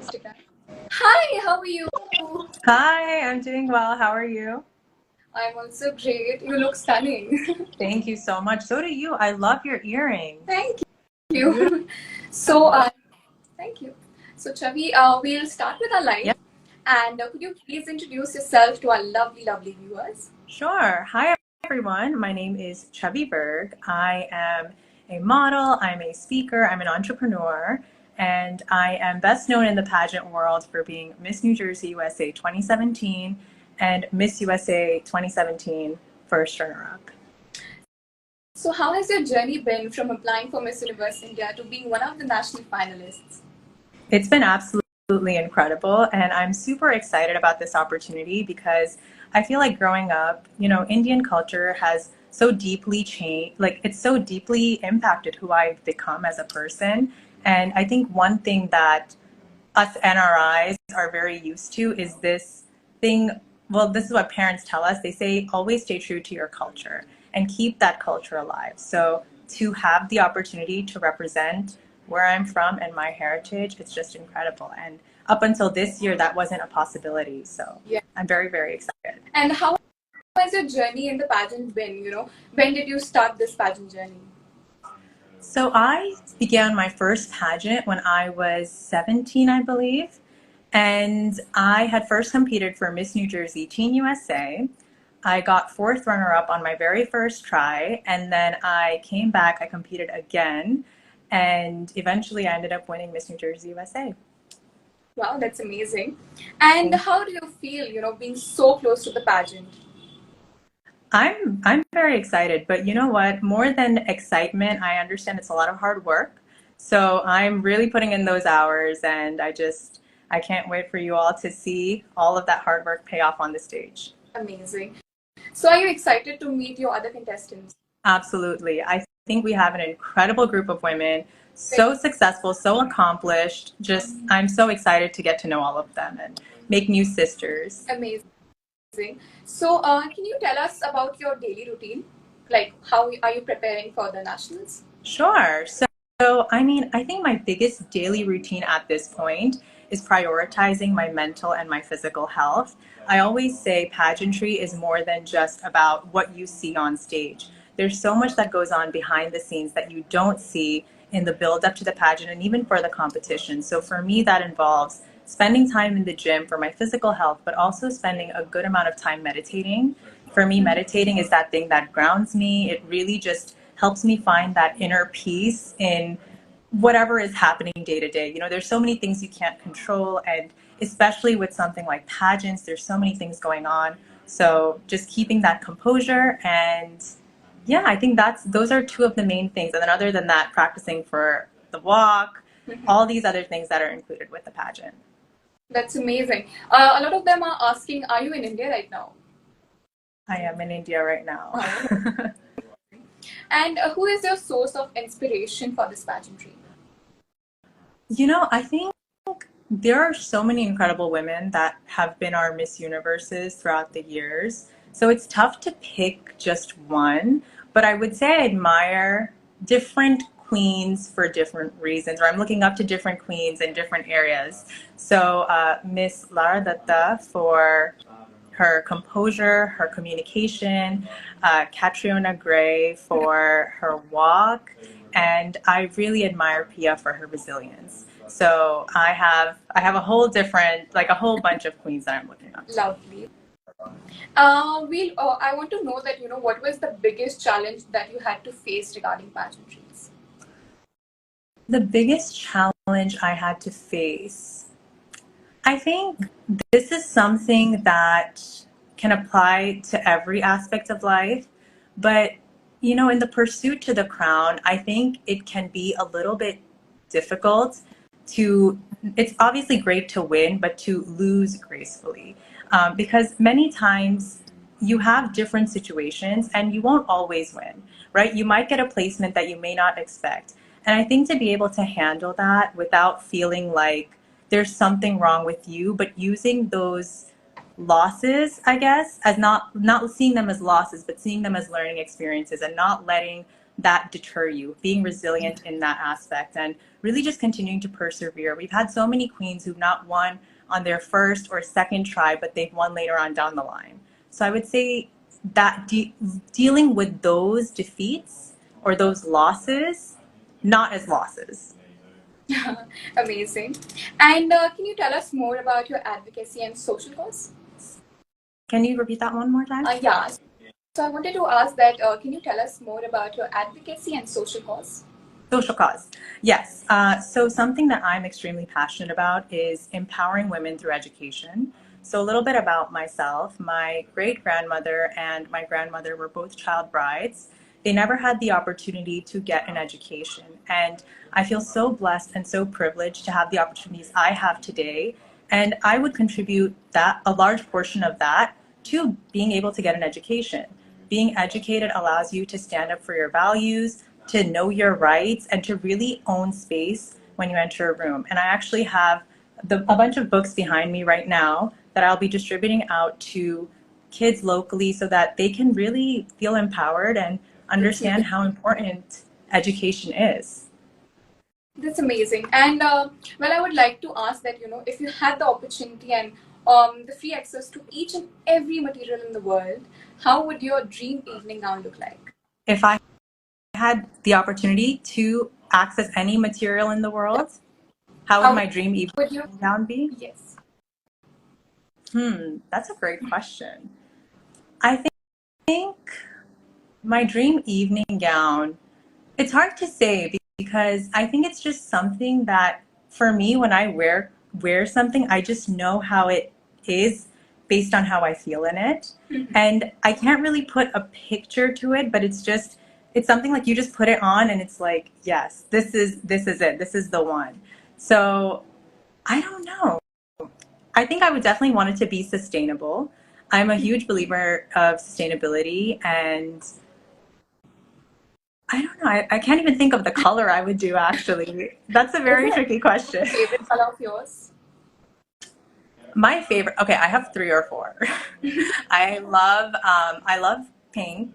Instagram. Hi, how are you? Hi, I'm doing well. How are you? I'm also great. You look stunning. Thank you so much. So do you. I love your earrings. Thank Beautiful. you. So, thank you. So, Chhavi, we'll start with our live. Yeah, And could you please introduce yourself to our lovely, lovely viewers? sure. Hi, everyone. My name is Chhavi Verg. I am a model, I'm a speaker, I'm an entrepreneur, and I am best known in the pageant world for being Miss New Jersey USA 2017 and Miss USA 2017 first runner-up. So, how has your journey been from applying for Miss Universe India to being one of the national finalists? It's been absolutely incredible, and I'm super excited about this opportunity because I feel like growing up, Indian culture has so deeply changed, like it's so deeply impacted who I've become as a person. And I think one thing that us NRIs are very used to is this thing. Well, this is what parents tell us. They say always stay true to your culture and keep that culture alive. So to have the opportunity to represent where I'm from and my heritage, it's just incredible. And up until this year, that wasn't a possibility. So Yeah. I'm very, very excited. And how has your journey in the pageant been? When did you start this pageant journey? So I began my first pageant when I was 17, I believe. And I had first competed for Miss New Jersey Teen USA. I got fourth runner up on my very first try. And then I came back, I competed again. And eventually I ended up winning Miss New Jersey USA. Wow, that's amazing. And Thank you. how do you feel, being so close to the pageant? I'm very excited, but you know what? More than excitement, I understand it's a lot of hard work. So I'm really putting in those hours, and I can't wait for you all to see all of that hard work pay off on the stage. Amazing. So, are you excited to meet your other contestants? Absolutely. I think we have an incredible group of women, Very so successful, so accomplished. Just I'm so excited to get to know all of them and make new sisters. amazing. So, can you tell us about your daily routine? Like, how are you preparing for the nationals? Sure. So, I think my biggest daily routine at this point is prioritizing my mental and my physical health. I always say pageantry is more than just about what you see on stage. There's so much that goes on behind the scenes that you don't see in the build up to the pageant and even for the competition. So for me, that involves spending time in the gym for my physical health, but also spending a good amount of time meditating. For me, meditating is that thing that grounds me. It really just helps me find that inner peace in whatever is happening day to day. There's so many things you can't control, and especially with something like pageants, there's so many things going on. So just keeping that composure, and yeah, I think those are two of the main things. And then other than that, practicing for the walk, all these other things that are included with the pageant. That's amazing. A lot of them are asking, are you in India right now? I am in India right now. Wow. And who is your source of inspiration for this pageantry? I think there are so many incredible women that have been our Miss Universes throughout the years. So it's tough to pick just one, but I would say I admire different queens for different reasons, or I'm looking up to different queens in different areas. So Miss Lara Datta for her composure, her communication, Catriona Gray for her walk, and I really admire Pia for her resilience. So I have a whole different, like a whole bunch of queens that I'm looking up to. Lovely. I want to know that, what was the biggest challenge that you had to face regarding pageantries? The biggest challenge I had to face, I think this is something that can apply to every aspect of life, but in the pursuit to the crown, I think it can be a little bit difficult to, it's obviously great to win, but to lose gracefully. Because many times you have different situations and you won't always win, right? You might get a placement that you may not expect. And I think to be able to handle that without feeling like there's something wrong with you, but using those losses, I guess, as not seeing them as losses, but seeing them as learning experiences and not letting that deter you, being resilient in that aspect and really just continuing to persevere. We've had so many queens who've not won on their first or second try, but they've won later on down the line. So I would say that dealing with those defeats or those losses, not as losses. Amazing. And can you tell us more about your advocacy and social cause? Can you repeat that one more time? Yeah. So I wanted to ask that, can you tell us more about your advocacy and social cause? Social cause. Yes. So something that I'm extremely passionate about is empowering women through education. So a little bit about myself. My great grandmother and my grandmother were both child brides. They never had the opportunity to get an education. And I feel so blessed and so privileged to have the opportunities I have today. And I would contribute that a large portion of that to being able to get an education. Being educated allows you to stand up for your values, to know your rights, and to really own space when you enter a room. And I actually have a bunch of books behind me right now that I'll be distributing out to kids locally so that they can really feel empowered and understand how important education is. That's amazing. And well, I would like to ask that, if you had the opportunity and the free access to each and every material in the world, how would your dream evening gown look like? If I had the opportunity to access any material in the world, how would How my dream evening would you? gown be? Yes. That's a great question. I think my dream evening gown, it's hard to say because I think it's just something that for me when I wear something, I just know how it is based on how I feel in it. And I can't really put a picture to it, but it's something like you just put it on and it's like, yes, this is it. This is the one. So I don't know. I think I would definitely want it to be sustainable. I'm a huge believer of sustainability, and I don't know. I can't even think of the color I would do, actually. That's a Is very there tricky question. a favorite color of yours? My favorite, okay, I have three or four. I love pink,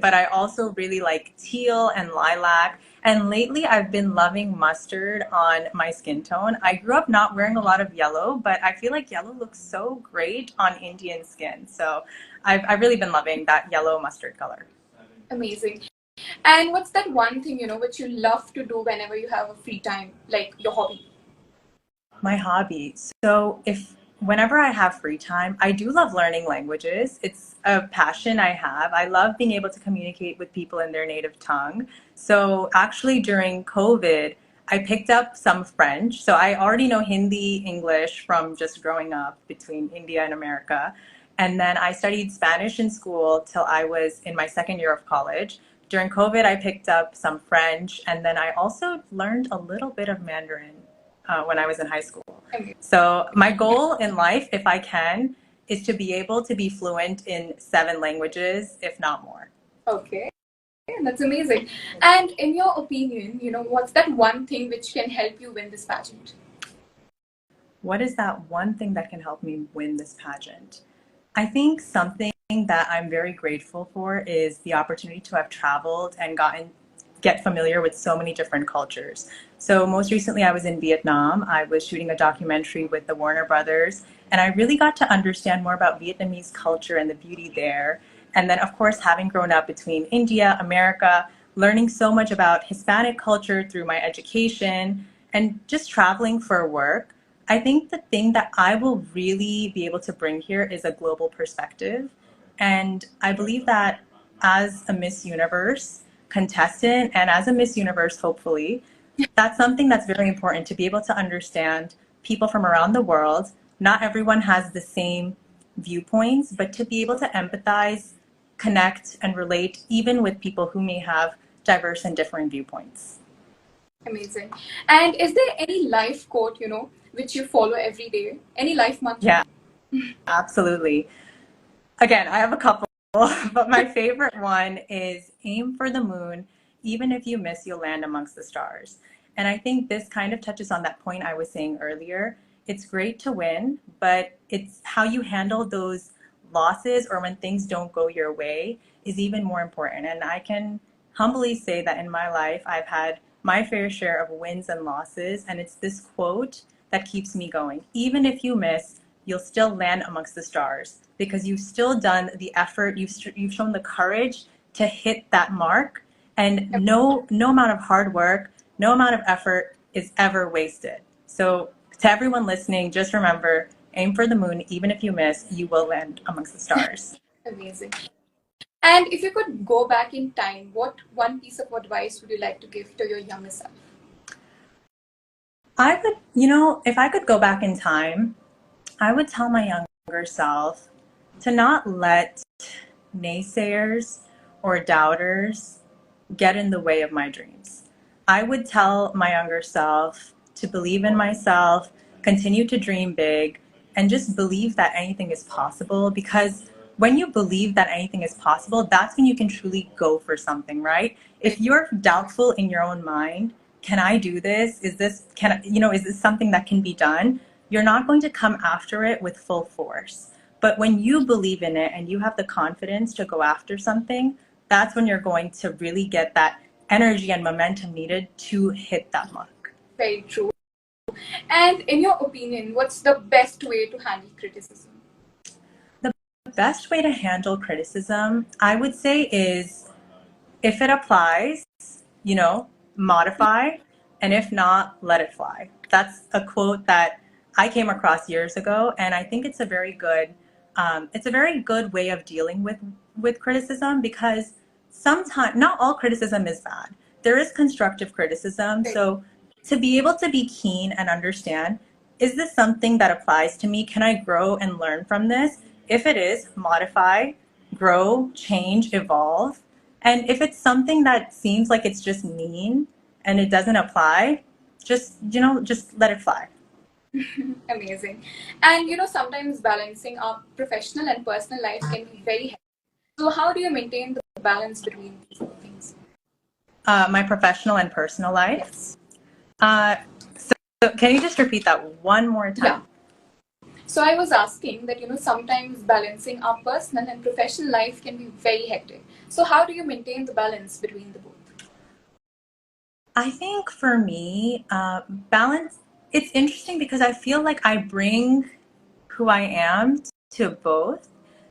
but I also really like teal and lilac. And lately I've been loving mustard on my skin tone. I grew up not wearing a lot of yellow, but I feel like yellow looks so great on Indian skin. So I've really been loving that yellow mustard color. Amazing. And what's that one thing, which you love to do whenever you have a free time, like your hobby? My hobby. So if whenever I have free time, I do love learning languages. It's a passion I have. I love being able to communicate with people in their native tongue. So actually during COVID, I picked up some French. So I already know Hindi, English from just growing up between India and America. And then I studied Spanish in school till I was in my second year of college. During COVID, I picked up some French, and then I also learned a little bit of Mandarin when I was in high school. So my goal in life, if I can, is to be able to be fluent in 7 languages, if not more. Okay, that's amazing. And in your opinion, what's that one thing which can help you win this pageant? What is that one thing that can help me win this pageant? I think something that I'm very grateful for is the opportunity to have traveled and get familiar with so many different cultures. So most recently I was in Vietnam. I was shooting a documentary with the Warner Brothers, and I really got to understand more about Vietnamese culture and the beauty there. And then of course, having grown up between India, America, learning so much about Hispanic culture through my education and just traveling for work, I think the thing that I will really be able to bring here is a global perspective. And I believe that as a Miss Universe contestant and as a Miss Universe, hopefully, that's something that's very important to be able to understand people from around the world. Not everyone has the same viewpoints, but to be able to empathize, connect, and relate even with people who may have diverse and different viewpoints. Amazing. And is there any life quote, which you follow every day? Any life mantra? Yeah, absolutely. Again, I have a couple, but my favorite one is aim for the moon. Even if you miss, you'll land amongst the stars. And I think this kind of touches on that point I was saying earlier. It's great to win, but it's how you handle those losses or when things don't go your way is even more important. And humbly say that in my life, I've had my fair share of wins and losses. And it's this quote that keeps me going. Even if you miss, you'll still land amongst the stars because you've still done the effort. You've shown the courage to hit that mark. And no amount of hard work, no amount of effort is ever wasted. So to everyone listening, just remember, aim for the moon. Even if you miss, you will land amongst the stars. Amazing. And if you could go back in time, what one piece of advice would you like to give to your younger self? I would, if I could go back in time, I would tell my younger self to not let naysayers or doubters get in the way of my dreams. I would tell my younger self to believe in myself, continue to dream big, and just believe that anything is possible, because when you believe that anything is possible, that's when you can truly go for something, right? If you're doubtful in your own mind, can I do this? Is this something that can be done? You're not going to come after it with full force. But when you believe in it and you have the confidence to go after something, that's when you're going to really get that energy and momentum needed to hit that mark. Very true. And in your opinion, what's the best way to handle criticism? The best way to handle criticism, I would say, is if it applies, modify, and if not, let it fly. That's a quote that I came across years ago, and I think it's a very good way of dealing with criticism, because sometimes not all criticism is bad. There is constructive criticism, so to be able to be keen and understand, is this something that applies to me? Can I grow and learn from this? If it is, modify, grow, change, evolve. And if it's something that seems like it's just mean and it doesn't apply, just let it fly. Amazing. And sometimes balancing our professional and personal life can be very hectic. So how do you maintain the balance between these two things? My professional and personal life. Yes. Uh, so can you just repeat that one more time? Yeah. So I was asking that, sometimes balancing our personal and professional life can be very hectic. So how do you maintain the balance between the both? I think for me, balance, it's interesting because I feel like I bring who I am to both.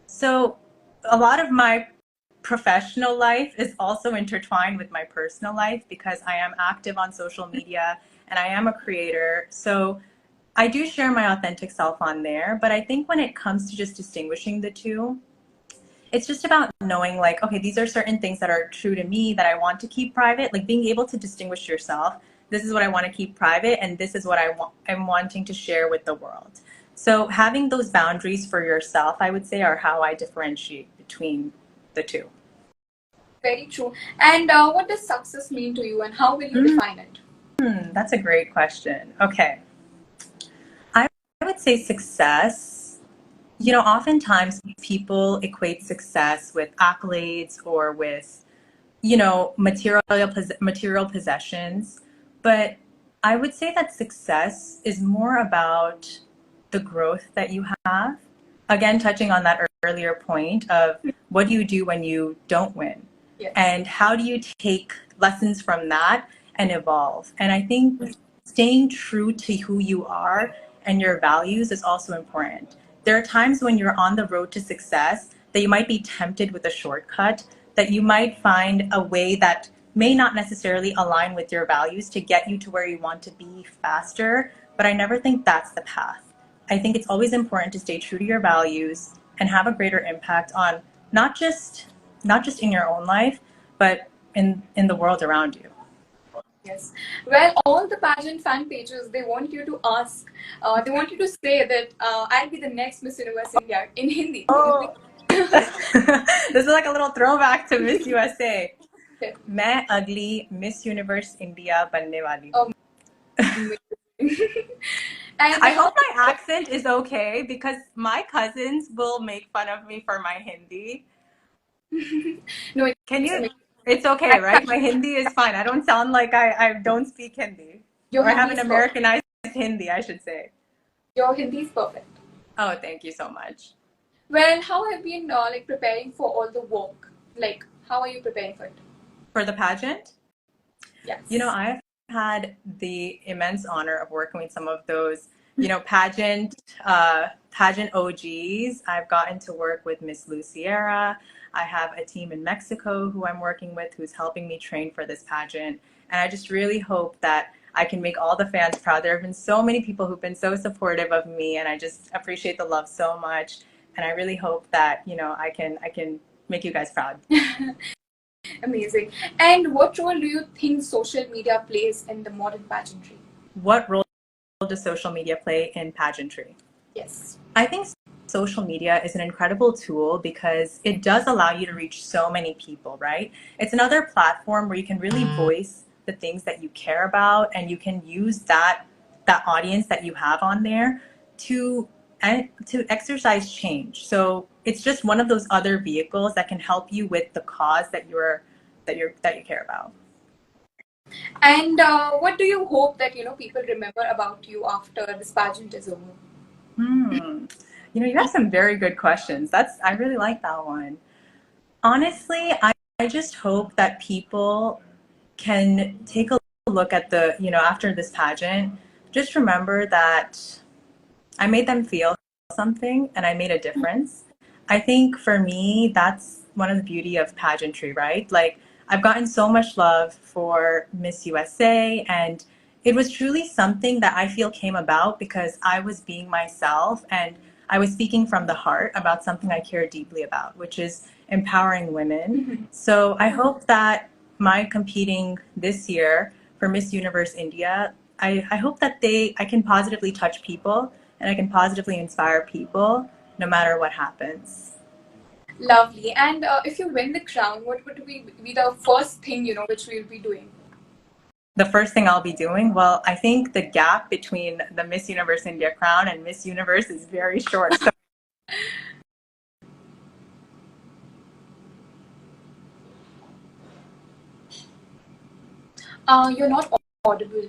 So a lot of my professional life is also intertwined with my personal life because I am active on social media and I am a creator. So I do share my authentic self on there. But I think when it comes to just distinguishing the two, it's just about knowing, like, okay, these are certain things that are true to me that I want to keep private, like being able to distinguish yourself. This is what I want to keep private, and this is what I'm wanting to share with the world. So having those boundaries for yourself, I would say, are how I differentiate between the two. Very true. And what does success mean to you, and how will you define it? That's a great question. Okay. I would say success, oftentimes people equate success with accolades or with, material possessions. But I would say that success is more about the growth that you have. Again, touching on that earlier point of what do you do when you don't win? Yes. And how do you take lessons from that and evolve? And I think staying true to who you are and your values is also important. There are times when you're on the road to success that you might be tempted with a shortcut, that you might find a way that may not necessarily align with your values to get you to where you want to be faster. But I never think that's the path. I think it's always important to stay true to your values and have a greater impact on not just in your own life, but in the world around you. Yes. Well, all the pageant fan pages, they want you to ask, they want you to say that I'll be the next Miss Universe India in Hindi. Oh, this is like a little throwback to Miss USA. Okay. मैं अगली Miss Universe India बनने वाली हूँ. And I hope my accent is okay because my cousins will make fun of me for my Hindi. No, Can you? It's okay, right? My Hindi is fine. I don't sound like I don't speak Hindi. your Or I have Hindi an is perfect. Americanized Hindi, I should say. Your Hindi is perfect. Oh, thank you so much. Well, how have you been preparing for all the work? Like, how are you preparing for it? For the pageant? You know, Yes. I've had the immense honor of working with some of those, you know, pageant OGs. I've gotten to work with Miss Luciera. I have a team in Mexico who I'm working with who's helping me train for this pageant. And I just really hope that I can make all the fans proud. There have been so many people who've been so supportive of me, and I just appreciate the love so much. And I really hope that, you know, I can make you guys proud. Amazing. And what role do you think social media plays in the modern pageantry? What role does social media play in pageantry? Yes. I think social media is an incredible tool because it does allow you to reach so many people, right? It's another platform where you can really voice the things that you care about, and you can use that audience that you have on there to to exercise change. So it's just one of those other vehicles that can help you with the cause that you care about. And what do you hope that people remember about you after this pageant is over? Hmm. You know, you have some very good questions. I really like that one. Honestly, I just hope that people can take a look at after this pageant, just remember that I made them feel something and I made a difference. I think for me, that's one of the beauty of pageantry, right? Like, I've gotten so much love for Miss USA, and it was truly something that I feel came about because I was being myself and I was speaking from the heart about something I care deeply about, which is empowering women. So I hope that my competing this year for Miss Universe India, I hope that I can positively touch people and I can positively inspire people no matter what happens. Lovely. And if you win the crown, what would be the first thing which we'll be doing? The first thing I'll be doing, well, I think the gap between the Miss Universe India crown and Miss Universe is very short. So You're not audible.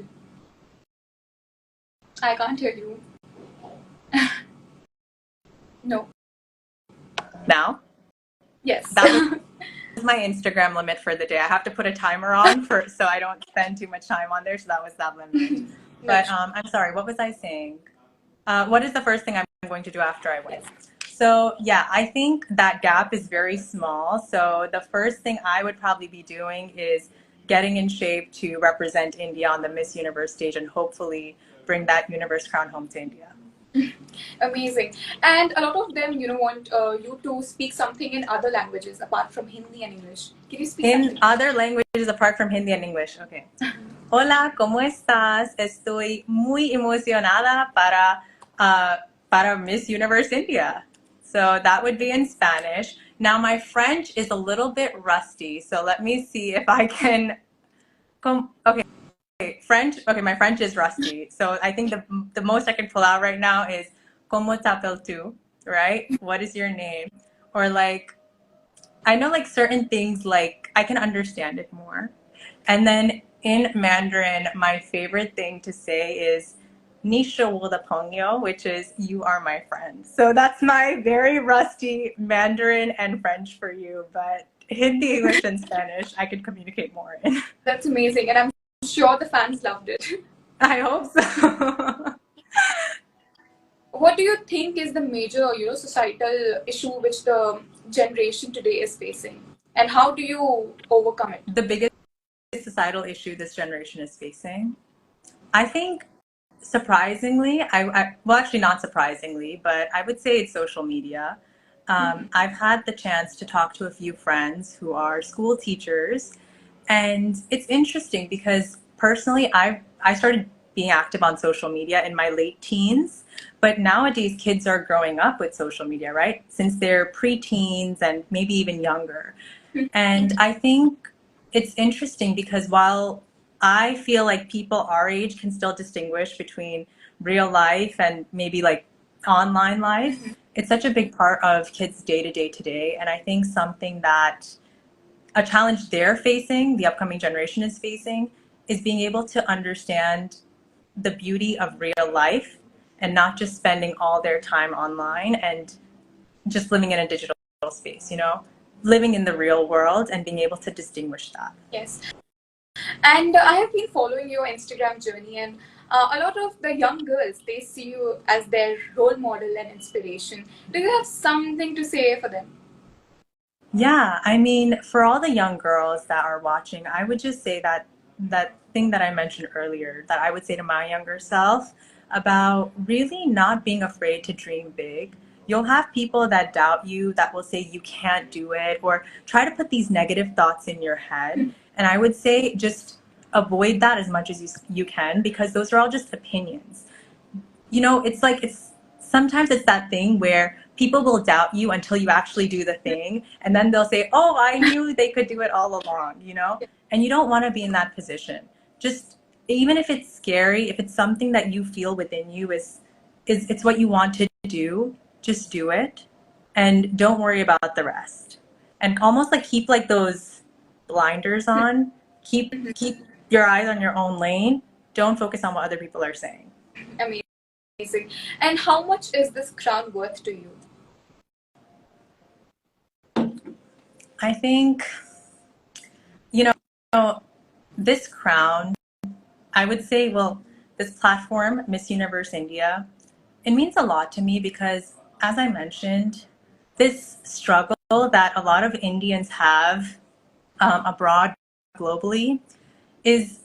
I can't hear you. No. now, Yes. that was my Instagram limit for the day. I have to put a timer on for so I don't spend too much time on there. So that was that limit. No But issue. I'm sorry, what was I saying? What is the first thing I'm going to do after I win? Yes. So yeah, I think that gap is very small. So the first thing I would probably be doing is getting in shape to represent India on the Miss Universe stage and hopefully bring that universe crown home to India. Amazing. And a lot of them, want you to speak something in other languages apart from Hindi and English. Can you speak In something? other languages apart from Hindi and English, okay. Hola, ¿cómo estás? Estoy muy emocionada para Miss Universe India. So that would be in Spanish. Now my French is a little bit rusty, so let me see if I can. Okay, French. Okay, my French is rusty, so I think the most I can pull out right now is "Cómo t'appelles-tu?" Right? What is your name? Or like I know like certain things like I can understand it more. And then in Mandarin, my favorite thing to say is Nisha Pongyo, which is you are my friend. So that's my very rusty Mandarin and French for you, but Hindi, English, and Spanish I could communicate more in. That's amazing. And I'm sure the fans loved it. I hope so. What do you think is the major, societal issue which the generation today is facing? And how do you overcome it? The biggest societal issue this generation is facing, I think surprisingly, well, actually not surprisingly, but I would say it's social media. I've had the chance to talk to a few friends who are school teachers, and it's interesting because personally, I started being active on social media in my late teens, but nowadays kids are growing up with social media, right? Since they're preteens and maybe even younger. And I think it's interesting because while I feel like people our age can still distinguish between real life and maybe like online life, it's such a big part of kids' day to day today. And I think something that a challenge they're facing, the upcoming generation is facing, is being able to understand the beauty of real life and not just spending all their time online and just living in a digital space, you know? living in the real world and being able to distinguish that. Yes. And I have been following your Instagram journey, and a lot of the young girls, they see you as their role model and inspiration. Do you have something to say for them? Yeah, I mean, for all the young girls that are watching, I would just say that that thing that I mentioned earlier, that I would say to my younger self about really not being afraid to dream big. You'll have people that doubt you, that will say you can't do it, or try to put these negative thoughts in your head. And I would say just avoid that as much as you can, because those are all just opinions. You know, it's like it's sometimes it's that thing where people will doubt you until you actually do the thing, and then they'll say, "Oh, I knew they could do it all along," you know? And you don't want to be in that position. Just even if it's scary, if it's something that you feel within you is it's what you want to do, just do it and don't worry about the rest. And almost like keep like those blinders on. Keep your eyes on your own lane. Don't focus on what other people are saying. Amazing. And how much is this crown worth to you? I think, you know, this crown, I would say, well, this platform, Miss Universe India, it means a lot to me because, as I mentioned, this struggle that a lot of Indians have abroad globally is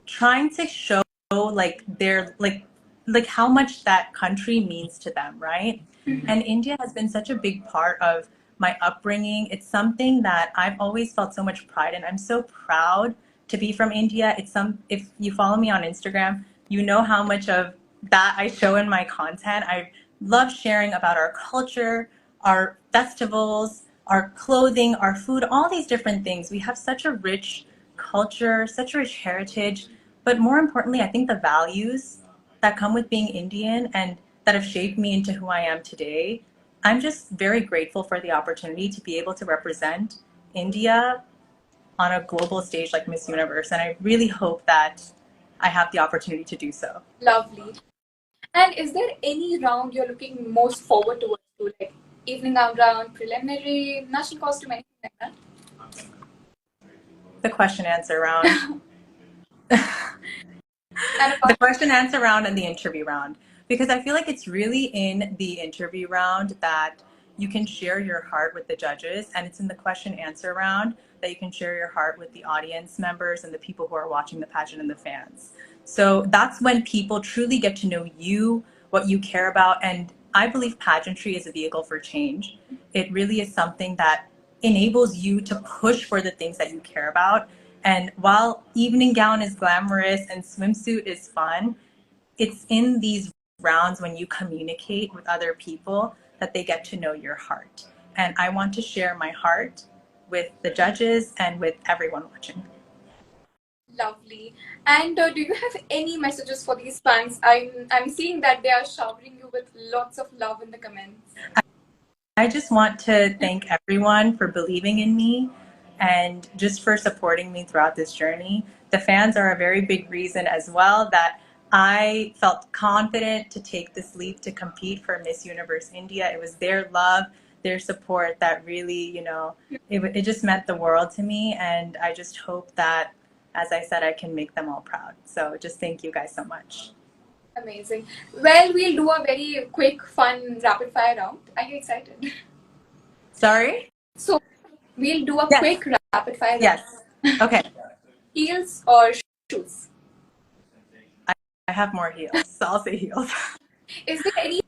trying to show like their like how much that country means to them, right? And India has been such a big part of my upbringing. It's something that I've always felt so much pride in. I'm so proud to be from India. It's some if you follow me on Instagram, you know how much of that I show in my content. I love sharing about our culture, our festivals, our clothing, our food, all these different things. We have such a rich culture, such a rich heritage, but more importantly, I think the values that come with being Indian and that have shaped me into who I am today. I'm just very grateful for the opportunity to be able to represent India on a global stage like Miss Universe, and I really hope that I have the opportunity to do so. Lovely. And is there any round you're looking most forward towards to, like evening gown round, preliminary, national costume, anything like that? The question answer round. And The apart, question answer round and the interview round, because I feel like it's really in the interview round that you can share your heart with the judges, and it's in the question answer round that you can share your heart with the audience members and the people who are watching the pageant and the fans. So that's when people truly get to know you, what you care about, and I believe pageantry is a vehicle for change. It really is something that enables you to push for the things that you care about. And while evening gown is glamorous and swimsuit is fun, it's in these rounds when you communicate with other people that they get to know your heart. And I want to share my heart with the judges and with everyone watching. lovely. And do you have any messages for these fans? I'm seeing that they are showering you with lots of love in the comments. I just want to thank everyone for believing in me and just for supporting me throughout this journey. The fans are a very big reason as well that I felt confident to take this leap to compete for Miss Universe India. It was their love, their support that really, it just meant the world to me. And I just hope that, as I said, I can make them all proud. So just thank you guys so much. Amazing. Well, we'll do a very quick, fun, rapid fire round. Are you excited? Sorry? So, we'll do a Yes. quick rapid fire round. Yes. Okay. Heels or shoes? I have more heels, so I'll say heels. Is there any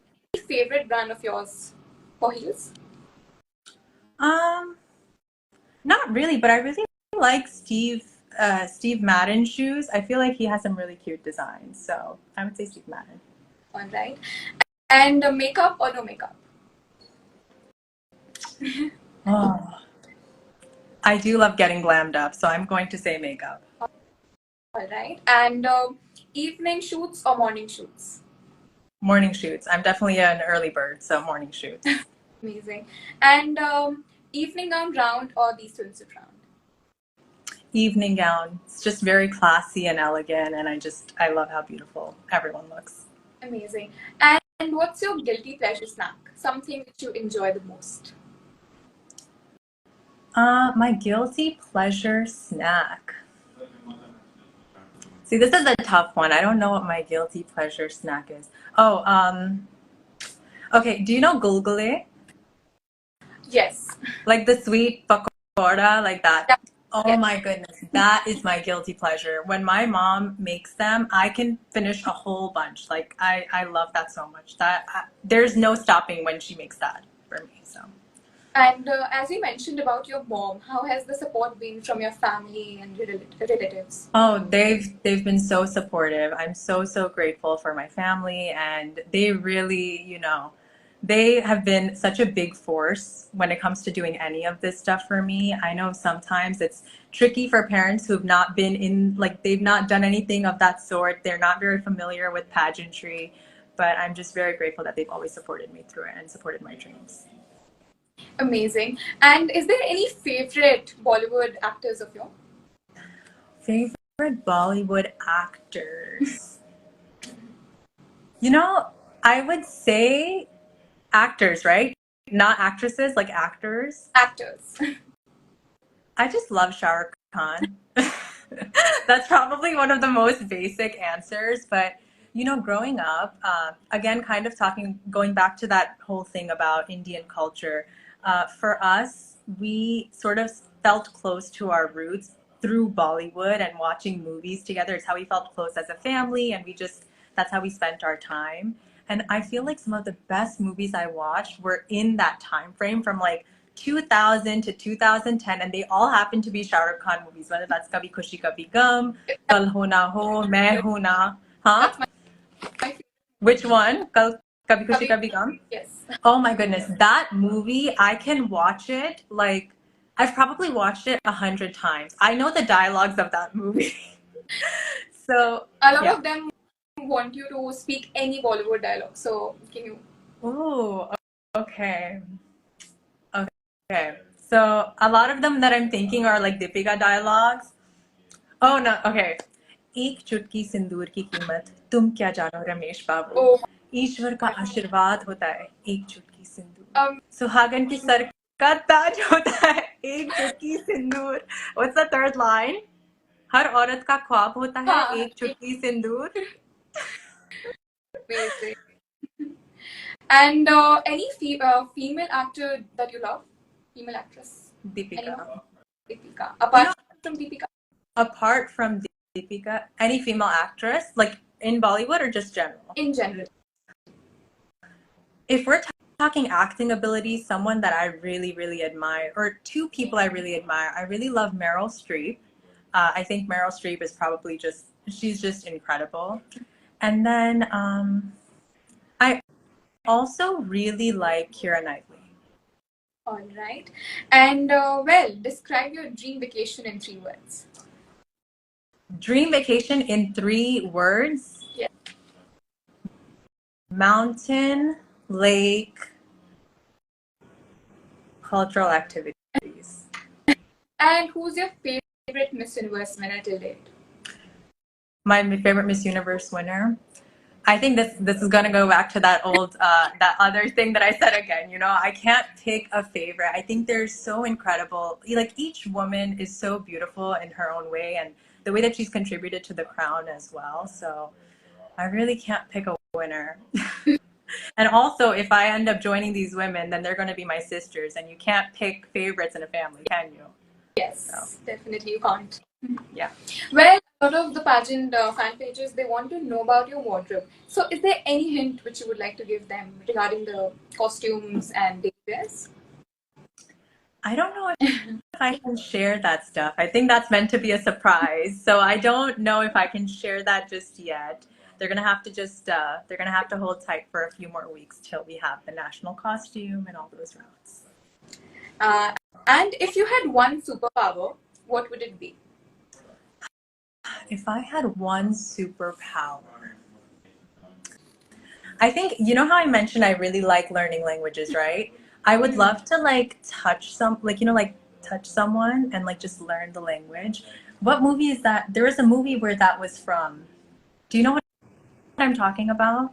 favorite brand of yours for heels? Um, Not really, but I really like Steve Madden shoes. I feel like he has some really cute designs, so I would say Steve Madden. All right. And makeup or no makeup? Oh, I do love getting glammed up, so I'm going to say makeup. All right. And evening shoots or morning shoots? Morning shoots. I'm definitely an early bird, so morning shoots. Amazing. And evening gown round or the swimsuit round? Evening gown. It's just very classy and elegant, and I love how beautiful everyone looks. Amazing. And what's your guilty pleasure snack? Something which you enjoy the most? My guilty pleasure snack. See, this is a tough one. I don't know what my guilty pleasure snack is. Oh, okay. Do you know gulgule? Yes. Like the sweet pakora, like that. Yeah. Oh Yes. my goodness, that is my guilty pleasure. When my mom makes them, I can finish a whole bunch. Like I love that so much. There's no stopping when she makes that for me. So. And as you mentioned about your mom, how has the support been from your family and relatives? Oh, they've been so supportive. I'm so grateful for my family, and they really, they have been such a big force when it comes to doing any of this stuff for me. I know sometimes it's tricky for parents who've not been in, like, they've not done anything of that sort. They're not very familiar with pageantry, but I'm just very grateful that they've always supported me through it and supported my dreams. Amazing. And is there any favorite Bollywood actors of yours? Favorite Bollywood actors? You know, I would say actors, right? Not actresses, like actors. Actors. I just love Shah Rukh Khan. That's probably one of the most basic answers, but growing up, again, kind of going back to that whole thing about Indian culture, for us, we sort of felt close to our roots through Bollywood and watching movies together. It's how we felt close as a family, and that's how we spent our time. And I feel like some of the best movies I watched were in that time frame from like 2000 to 2010, and they all happen to be Shah Rukh Khan movies, whether that's Kabhi Khushi Kabhi Gum, Kal Ho Na Ho, Main Hu Na. Huh? That's my favorite. Which one? Kabhi Khushi Kabhi. Kabhi Gum? Yes. Oh my goodness, that movie, I can watch it like I've probably watched it 100 times. I know the dialogues of that movie. So, A lot yeah. of them want you to speak any Bollywood dialogue. So can you? Ooh, okay. Okay. So, a lot of them that I'm thinking are like Deepika dialogues. Oh no, okay. एक चुटकी सिंदूर की कीमत तुम क्या जानो रमेश बाबू Oh ईश्वर का my आशीर्वाद होता है एक चुटकी God. सिंदूर सुहागन की सर का ताज होता है एक चुटकी सिंदूर What's the third line? हर औरत का ख्वाब होता है हाँ, एक चुटकी सिंदूर amazing. And any female actor that you love? Female actress? Anyone? Deepika. Deepika. You Apart know, from Deepika? apart from Deepika, any female actress, like in Bollywood or just general? In general. If we're talking acting ability, someone that I really admire, or two people I really admire, I really love Meryl Streep. I think Meryl Streep is probably she's just incredible. And then I also really like Keira Knightley. All right. And well, describe your dream vacation in 3 words. Dream vacation in 3 words? Yeah. Mountain, lake, cultural activities. And who's your favorite Miss Universe winner till date? My favorite Miss Universe winner? I think this is gonna go back to that old that other thing that I said again. I can't pick a favorite. I think they're so incredible. Like each woman is so beautiful in her own way, and the way that she's contributed to the crown as well. So I really can't pick a winner. And also, if I end up joining these women, then they're going to be my sisters, and you can't pick favorites in a family, can you? Yes, So, definitely you can't. yeah. Well, a lot of the pageant fan pages, they want to know about your wardrobe. So is there any hint which you would like to give them regarding the costumes and daily wears? I don't know if I can share that stuff. I think that's meant to be a surprise. So I don't know if I can share that just yet. They're gonna have to they're gonna have to hold tight for a few more weeks till we have the national costume and all those routes. And if you had one superpower, what would it be? If I had one superpower, I think, how I mentioned I really like learning languages, right? I would love to touch touch someone and just learn the language. What movie is that? There was a movie where that was from. Do you know what I'm talking about?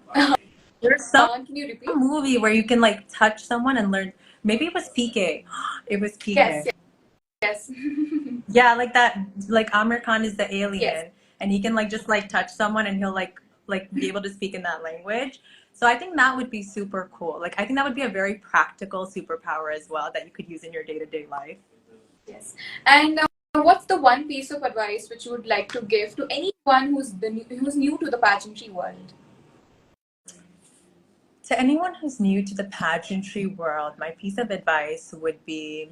There's some Can you repeat? movie where you can touch someone and learn. Maybe it was PK. It was PK. Yes, yes. Yes. Yeah, like that. Like Amir Khan is the alien, Yes. and he can like just like touch someone, and he'll like be able to speak in that language. So I think that would be super cool. Like I think that would be a very practical superpower as well that you could use in your day-to-day life. Yes. And what's the one piece of advice which you would like to give to anyone who's new to the pageantry world? To anyone who's new to the pageantry world, my piece of advice would be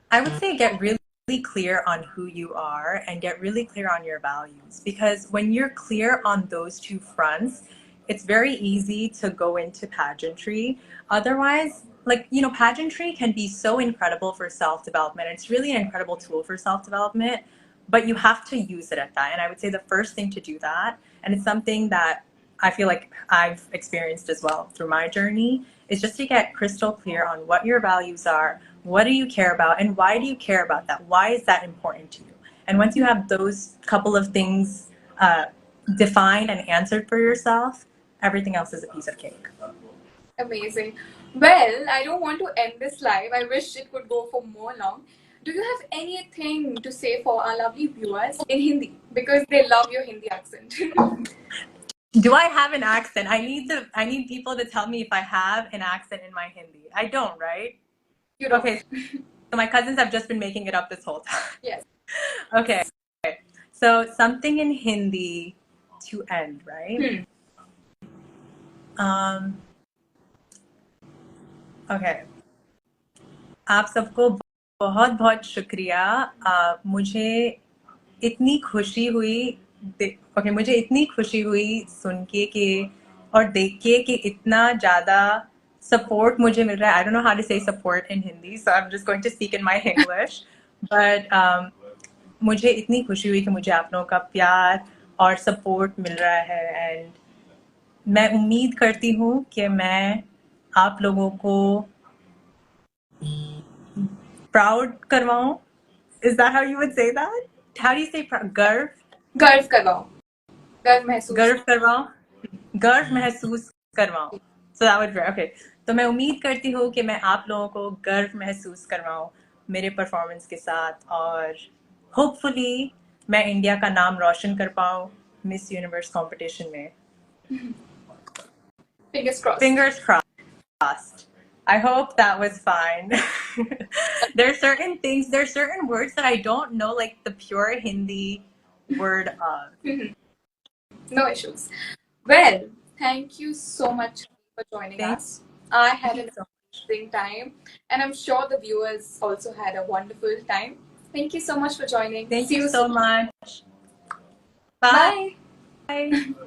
I would say get really clear on who you are and get really clear on your values, because when you're clear on those two fronts, it's very easy to go into pageantry. Otherwise, like, you know, pageantry can be so incredible for self development. It's really an incredible tool for self development, but you have to use it at that. And I would say the first thing to do that, and it's something that I feel like I've experienced as well through my journey, is just to get crystal clear on what your values are, what do you care about, and why do you care about that? Why is that important to you? And once you have those couple of things defined and answered for yourself, everything else is a piece of cake. Amazing. Well, I don't want to end this live. I wish it could go for more long. Do you have anything to say for our lovely viewers in Hindi? Because they love your Hindi accent. Do I have an accent? I need people to tell me if I have an accent in my Hindi. I don't, right? You don't. Okay, so my cousins have just been making it up this whole time. Yes. Okay. So something in Hindi to end, right? Okay. आप सबको बहुत बहुत शुक्रिया। मुझे इतनी खुशी हुई मुझे इतनी खुशी हुई सुन के कि और देख के कि इतना ज़्यादा सपोर्ट मुझे मिल रहा है। I don't know how to say support in Hindi, so I'm just going to speak in my English. But मुझे इतनी खुशी हुई कि मुझे आप लोगों का प्यार और सपोर्ट मिल रहा है, एंड मैं उम्मीद करती हूँ कि मैं आप लोगों को proud करवाऊं. Is that how you would say that? How do you say गर्व? गर्व करवाओ. गर्व महसूस. गर्व करवाऊं. गर्व महसूस करवाऊं. So that would be okay. तो मैं उम्मीद करती हूँ कि मैं आप लोगों को गर्व महसूस करवाऊं मेरे परफॉर्मेंस के साथ, और होपफुली मैं इंडिया का नाम रोशन कर पाऊं मिस यूनिवर्स कंपटीशन में. Fingers crossed. Fingers crossed. I hope that was fine. There are certain words that I don't know, like the pure Hindi word of. No issues. Well, thank you so much for joining us. I had an amazing time, and I'm sure the viewers also had a wonderful time. Thank you so much for joining. Thank See you so soon. much. Bye. Bye.